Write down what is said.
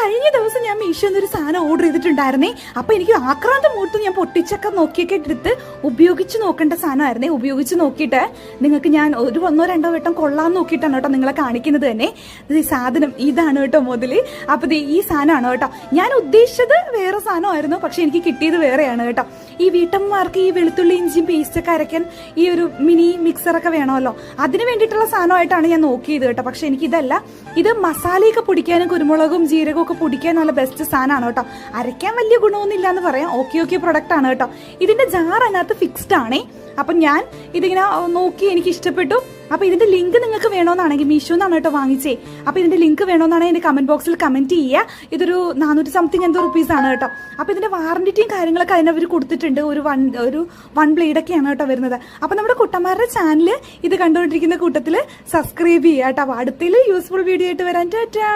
കഴിഞ്ഞ ദിവസം ഞാൻ മീഷോന്ന് ഒരു സാധനം ഓർഡർ ചെയ്തിട്ടുണ്ടായിരുന്നേ. അപ്പൊ എനിക്ക് ആക്രാന്തം മൂത്ത് ഞാൻ പൊട്ടിച്ചൊക്കെ നോക്കിയൊക്കെ എടുത്ത് ഉപയോഗിച്ച് നോക്കേണ്ട സാധനമായിരുന്നേ. ഉപയോഗിച്ച് നോക്കിയിട്ട് നിങ്ങൾക്ക് ഞാൻ ഒരു 1-2 വട്ടം കൊള്ളാന്ന് നോക്കിയിട്ടാണ് കേട്ടോ നിങ്ങളെ കാണിക്കുന്നത് തന്നെ. ഈ സാധനം ഇതാണ് കേട്ടോ മുതല്. അപ്പൊ ഈ സാധനമാണ് കേട്ടോ. ഞാൻ ഉദ്ദേശിച്ചത് വേറെ സാധനമായിരുന്നു, പക്ഷെ എനിക്ക് കിട്ടിയത് വേറെയാണ് കേട്ടോ. ഈ വീട്ടമ്മമാർക്ക് ഈ വെളുത്തുള്ളി ഇഞ്ചിയും പേസ്റ്റൊക്കെ അരയ്ക്കാൻ ഈ ഒരു മിനി മിക്സറൊക്കെ വേണമല്ലോ, അതിന് വേണ്ടിയിട്ടുള്ള സാധനമായിട്ടാണ് ഞാൻ നോക്കിയത് കേട്ടോ. പക്ഷെ എനിക്ക് ഇതല്ല, ഇത് മസാലയൊക്കെ പൊടിക്കാനും കുരുമുളകും ജീരകവും ഒക്കെ പൊടിക്കാൻ നല്ല ബെസ്റ്റ് സാധനമാണ് കേട്ടോ. അരയ്ക്കാൻ വലിയ ഗുണമൊന്നും ഇല്ലാന്ന് പറയാം. ഓക്കെ പ്രൊഡക്റ്റ് ആണ് കേട്ടോ. ഇതിന്റെ ജാർ അതിനകത്ത് ഫിക്സ്ഡ് ആണേ. അപ്പൊ ഞാൻ ഇതിങ്ങനെ നോക്കി, എനിക്ക് ഇഷ്ടപ്പെട്ടു. അപ്പൊ ഇതിന്റെ ലിങ്ക് നിങ്ങൾക്ക് വേണമെന്നാണെങ്കിൽ മീഷോന്നാണ് കേട്ടോ വാങ്ങിച്ചേ. അപ്പൊ ഇതിന്റെ ലിങ്ക് വേണമെന്നാണെങ്കിൽ എന്റെ കമന്റ് ബോക്സിൽ കമന്റ് ചെയ്യുക. ഇതൊരു 400 സംതിങ് എന്തോ റുപ്പീസ് ആണ് കേട്ടോ. അപ്പൊ ഇതിന്റെ വാറന്റിറ്റിയും കാര്യങ്ങളൊക്കെ അതിനവർ കൊടുത്തിട്ടുണ്ട്. ഒരു വൺ ബ്ലേഡ് ഒക്കെയാണ് കേട്ടോ വരുന്നത്. അപ്പൊ നമ്മുടെ കുട്ടന്മാരുടെ ചാനൽ ഇത് കണ്ടുകൊണ്ടിരിക്കുന്ന കൂട്ടത്തിൽ സബ്സ്ക്രൈബ് ചെയ്യുക കേട്ടോ. അപ്പൊ അടുത്തതിൽ യൂസ്ഫുൾ വീഡിയോ ആയിട്ട് വരാൻ ടാറ്റാ.